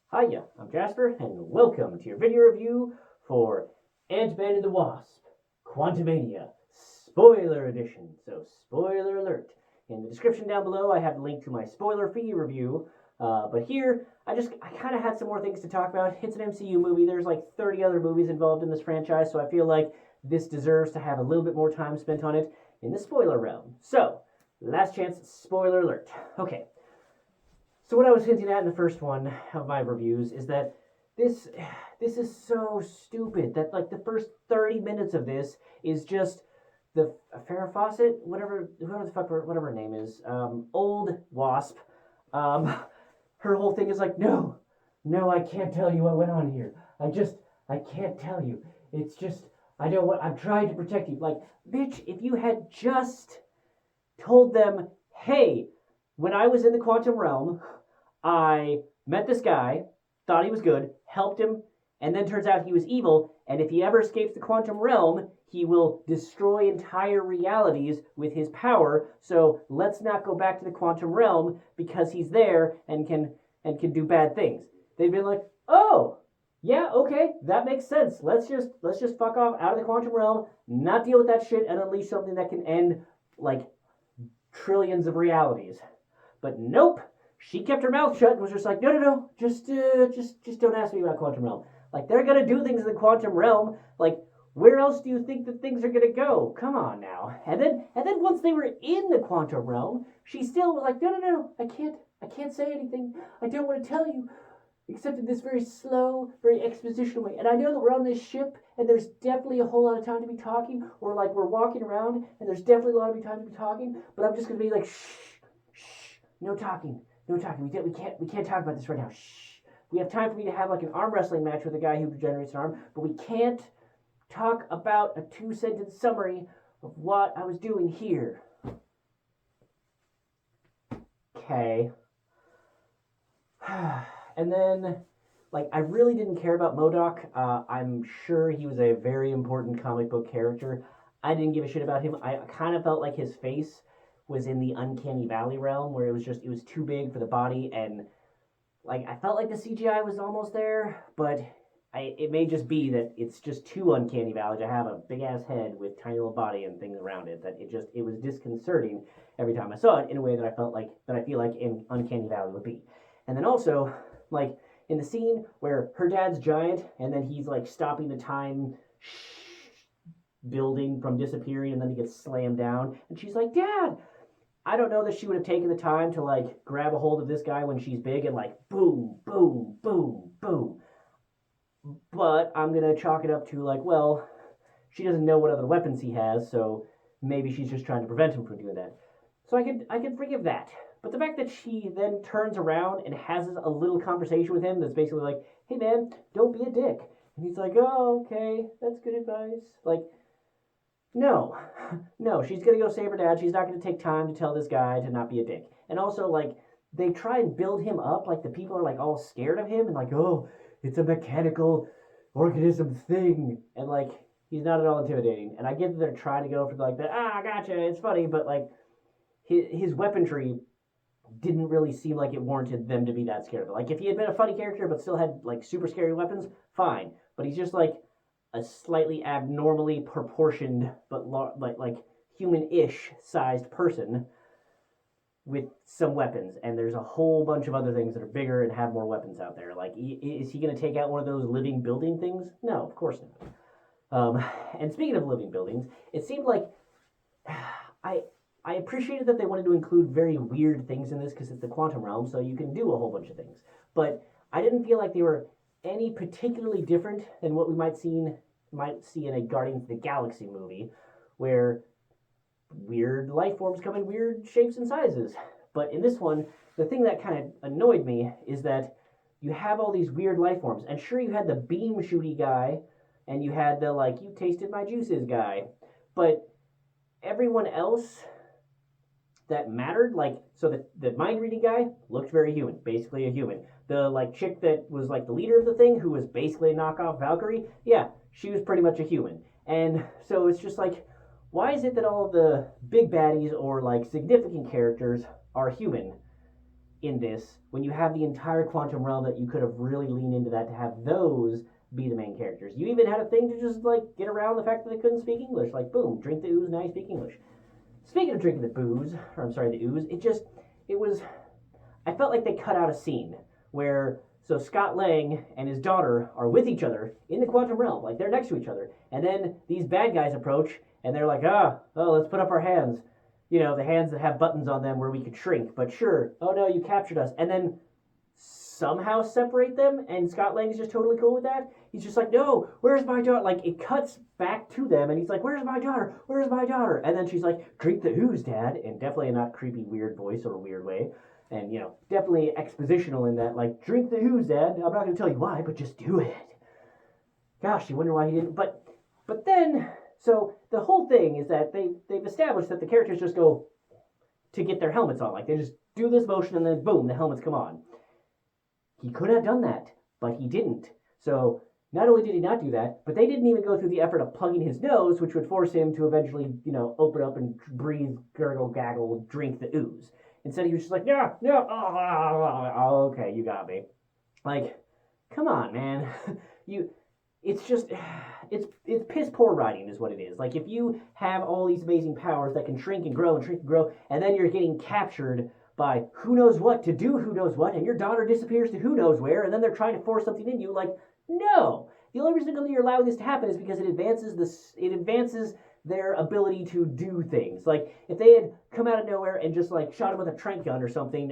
Hiya, I'm Jasper, and welcome to your video review for Ant-Man and the Wasp, Quantumania, Spoiler Edition. So, spoiler alert. In the description down below, I have a link to my spoiler-free review. But here, I kind of had some more things to talk about. It's an MCU movie. There's like 30 other movies involved in this franchise, so I feel like this deserves to have a little bit more time spent on it in the spoiler realm. So, last chance, spoiler alert. Okay. So what I was hinting at in the first one of my reviews is that this this is so stupid that like the first 30 minutes of this is just the Farrah Fawcett, whoever the fuck whatever her name is, old Wasp. Um, her whole thing is like, no, I can't tell you what went on here. I can't tell you. It's just I don't want. I'm trying to protect you. Like, bitch, if you had just told them, hey, when I was in the quantum realm, I met this guy, thought he was good, helped him, and then turns out he was evil, and if he ever escapes the quantum realm, he will destroy entire realities with his power, so let's not go back to the quantum realm because he's there and can do bad things. They'd be like, oh, yeah, okay, that makes sense. Let's just fuck off out of the quantum realm, not deal with that shit, and unleash something that can end like trillions of realities. But nope, she kept her mouth shut and was just like, no, just don't ask me about quantum realm. Like, they're gonna do things in the quantum realm. Like, where else do you think that things are gonna go? Come on now. And then once they were in the quantum realm, she still was like, no, I can't say anything. I don't want to tell you, except in this very slow, very expositional way. And I know that we're on this ship, and there's definitely a whole lot of time to be talking, or like we're walking around, and there's definitely a lot of time to be talking. But I'm just gonna be like, shh, no talking. No talking. We can't talk about this right now. Shh. We have time for me to have like an arm wrestling match with a guy who regenerates an arm, but we can't talk about a 2-sentence summary of what I was doing here. Okay. And then, like, I really didn't care about MODOK. I'm sure he was a very important comic book character. I didn't give a shit about him. I kind of felt like his face was in the Uncanny Valley realm, where it was too big for the body, and like I felt like the CGI was almost there, but it may just be that it's just too Uncanny Valley to have a big ass head with tiny little body and things around it. That it was disconcerting every time I saw it in a way that I feel like in Uncanny Valley would be. And then also, like, in the scene where her dad's giant and then he's like stopping the time building from disappearing, and then he gets slammed down and she's like, Dad, I don't know that she would have taken the time to like grab a hold of this guy when she's big and like boom, boom, boom, boom. But I'm gonna chalk it up to like, well, she doesn't know what other weapons he has, so maybe she's just trying to prevent him from doing that. So I can forgive that. But the fact that she then turns around and has a little conversation with him that's basically like, hey man, don't be a dick. And he's like, oh, okay, that's good advice. Like, no, no, she's gonna go save her dad. She's not gonna take time to tell this guy to not be a dick. And also, like, they try and build him up, like the people are like all scared of him and like, oh, it's a mechanical organism thing, and like he's not at all intimidating. And I get that they're trying to go for like the gotcha, it's funny, but like his weaponry didn't really seem like it warranted them to be that scared of it. Like if he had been a funny character but still had like super scary weapons, fine. But he's just like a slightly abnormally proportioned but like human-ish sized person with some weapons, and there's a whole bunch of other things that are bigger and have more weapons out there. Like, is he going to take out one of those living building things? No, of course not. And speaking of living buildings, it seemed like I appreciated that they wanted to include very weird things in this because it's the quantum realm, so you can do a whole bunch of things. But I didn't feel like they were any particularly different than what we might see in a Guardians of the Galaxy movie, where weird life forms come in weird shapes and sizes. But in this one, the thing that kind of annoyed me is that you have all these weird life forms. And sure, you had the beam shooty guy, and you had the, like, you tasted my juices guy. But everyone else that mattered, like, so the mind reading guy looked very human, basically a human. The, like, chick that was, like, the leader of the thing, who was basically a knockoff Valkyrie, yeah, she was pretty much a human. And so it's just like, why is it that all of the big baddies or like significant characters are human in this when you have the entire quantum realm that you could have really leaned into that to have those be the main characters. You even had a thing to just like get around the fact that they couldn't speak English. Like, boom, drink the ooze, now you speak English. Speaking of drinking the booze, or I'm sorry, the ooze, it was, I felt like they cut out a scene where, so Scott Lang and his daughter are with each other in the quantum realm, like they're next to each other, and then these bad guys approach, and they're like, let's put up our hands. You know, the hands that have buttons on them where we could shrink, but sure, oh no, you captured us. And then somehow separate them, and Scott Lang is just totally cool with that. He's just like, no, where's my daughter? Like, it cuts back to them, and he's like, where's my daughter? Where's my daughter? And then she's like, drink the ooze, Dad, and definitely a not creepy, weird voice or a weird way. And, you know, definitely expositional in that, like, drink the ooze, Dad. I'm not going to tell you why, but just do it. Gosh, you wonder why he didn't. But then, so the whole thing is that they've established that the characters just go to get their helmets on. Like, they just do this motion, and then boom, the helmets come on. He could have done that, but he didn't. So not only did he not do that, but they didn't even go through the effort of plugging his nose, which would force him to eventually, you know, open up and breathe, gurgle, gaggle, drink the ooze. Instead, he was just like, no, okay, you got me. Like, come on, man. It's piss poor writing is what it is. Like, if you have all these amazing powers that can shrink and grow and shrink and grow, and then you're getting captured by who knows what to do who knows what, and your daughter disappears to who knows where, and then they're trying to force something in you, like, no. The only reason you're allowing this to happen is because it advances their ability to do things. Like, if they had come out of nowhere and just like shot him with a trank gun or something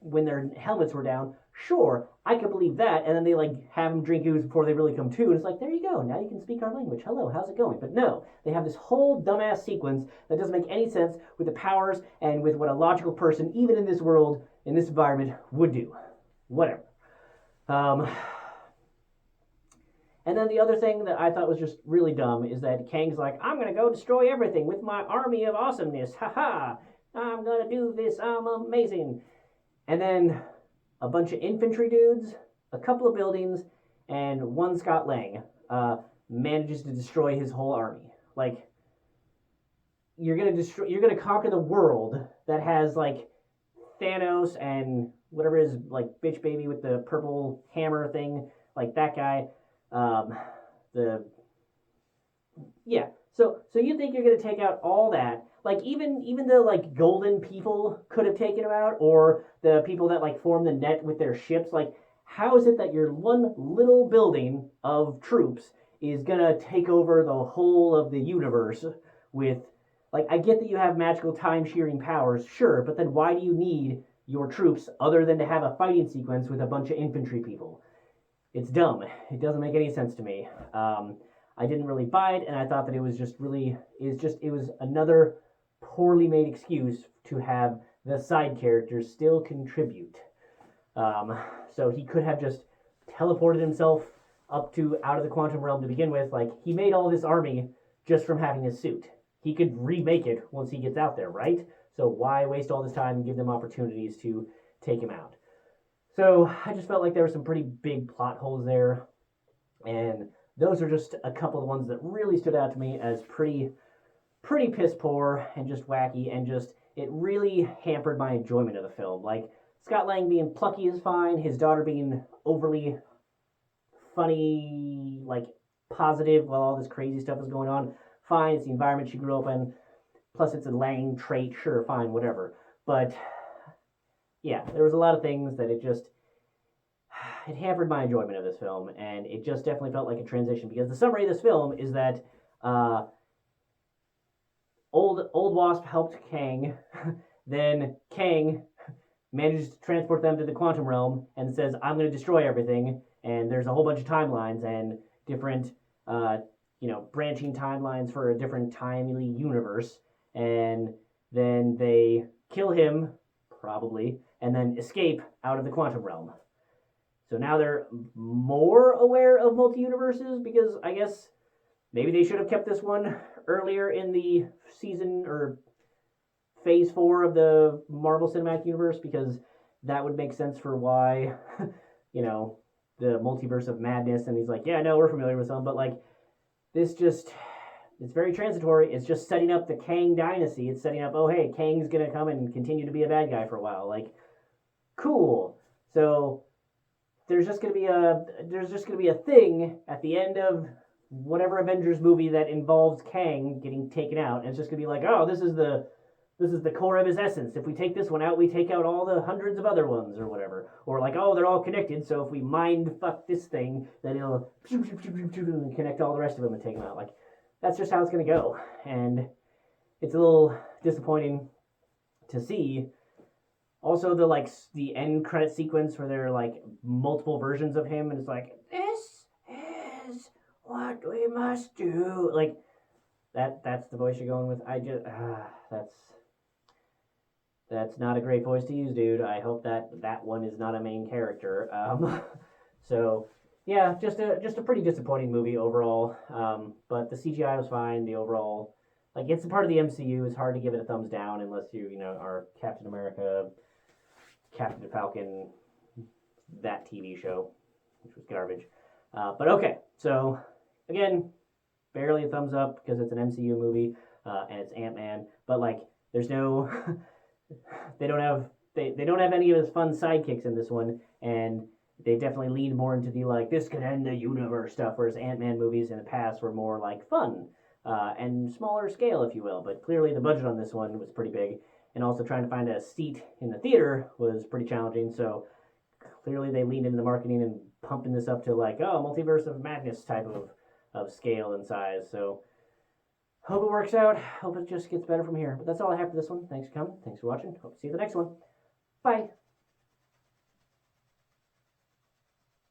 when their helmets were down, sure, I could believe that, and then they like have them drink ooze before they really come to, and it's like, there you go, now you can speak our language. Hello, how's it going? But no, they have this whole dumbass sequence that doesn't make any sense with the powers and with what a logical person, even in this world, in this environment, would do. Whatever. And then the other thing that I thought was just really dumb is that Kang's like, I'm going to go destroy everything with my army of awesomeness. Ha! I'm going to do this. I'm amazing. And then a bunch of infantry dudes, a couple of buildings, and one Scott Lang manages to destroy his whole army. Like, you're going to conquer the world that has, like, Thanos and whatever his, like, bitch baby with the purple hammer thing, like that guy. So you think you're going to take out all that? Like, even the like golden people could have taken him out, or the people that like form the net with their ships. Like, how is it that your one little building of troops is gonna take over the whole of the universe with, like, I get that you have magical time-shearing powers, sure, but then why do you need your troops other than to have a fighting sequence with a bunch of infantry people? It's dumb. It doesn't make any sense to me. I didn't really buy it, and I thought that it was another poorly made excuse to have the side characters still contribute. So he could have just teleported himself out of the quantum realm to begin with. Like, he made all this army just from having his suit. He could remake it once he gets out there, right? So why waste all this time and give them opportunities to take him out? So I just felt like there were some pretty big plot holes there, and those are just a couple of the ones that really stood out to me as pretty piss poor and just wacky, and just, it really hampered my enjoyment of the film. Like, Scott Lang being plucky is fine, his daughter being overly funny, like positive while all this crazy stuff is going on, fine, it's the environment she grew up in, plus it's a Lang trait, sure, fine, whatever. But yeah, there was a lot of things that it hampered my enjoyment of this film, and it just definitely felt like a transition, because the summary of this film is that old Wasp helped Kang, then Kang manages to transport them to the quantum realm and says, I'm going to destroy everything, and there's a whole bunch of timelines and different branching timelines for a different timely universe, and then they kill him, probably, and then escape out of the quantum realm. So now they're more aware of multi-universes, because I guess maybe they should have kept this one earlier in the season or phase 4 of the Marvel Cinematic Universe, because that would make sense for why, the multiverse of madness. And he's like, yeah, no, we're familiar with some, but like, this just, it's very transitory. It's just setting up the Kang dynasty. It's setting up, oh, hey, Kang's going to come and continue to be a bad guy for a while. Like, cool. So there's just gonna be a thing at the end of whatever Avengers movie that involves Kang getting taken out, and it's just gonna be like, oh, this is the core of his essence. If we take this one out, we take out all the hundreds of other ones or whatever. Or like, oh, they're all connected, so if we mind fuck this thing, then it'll connect all the rest of them and take them out. Like, that's just how it's gonna go, and it's a little disappointing to see. Also, the end credit sequence where there are like multiple versions of him, and it's like, this is what we must do. Like that's the voice you're going with. That's not a great voice to use, dude. I hope that one is not a main character. So yeah, just a pretty disappointing movie overall. But the CGI was fine. The overall, like, it's a part of the MCU. It's hard to give it a thumbs down unless you know are Captain America, Captain Falcon, that TV show, which was garbage. But okay, so again, barely a thumbs up because it's an MCU movie and it's Ant-Man. But like, there's no, they don't have any of his fun sidekicks in this one, and they definitely leaned more into the like this could end the universe stuff, whereas Ant-Man movies in the past were more like fun and smaller scale, if you will. But clearly, the budget on this one was pretty big, and also trying to find a seat in the theater was pretty challenging. So clearly, they leaned into the marketing and pumping this up to like, oh, multiverse of madness type of scale and size. So hope it works out. Hope it just gets better from here. But that's all I have for this one. Thanks for coming. Thanks for watching. Hope to see you in the next one. Bye.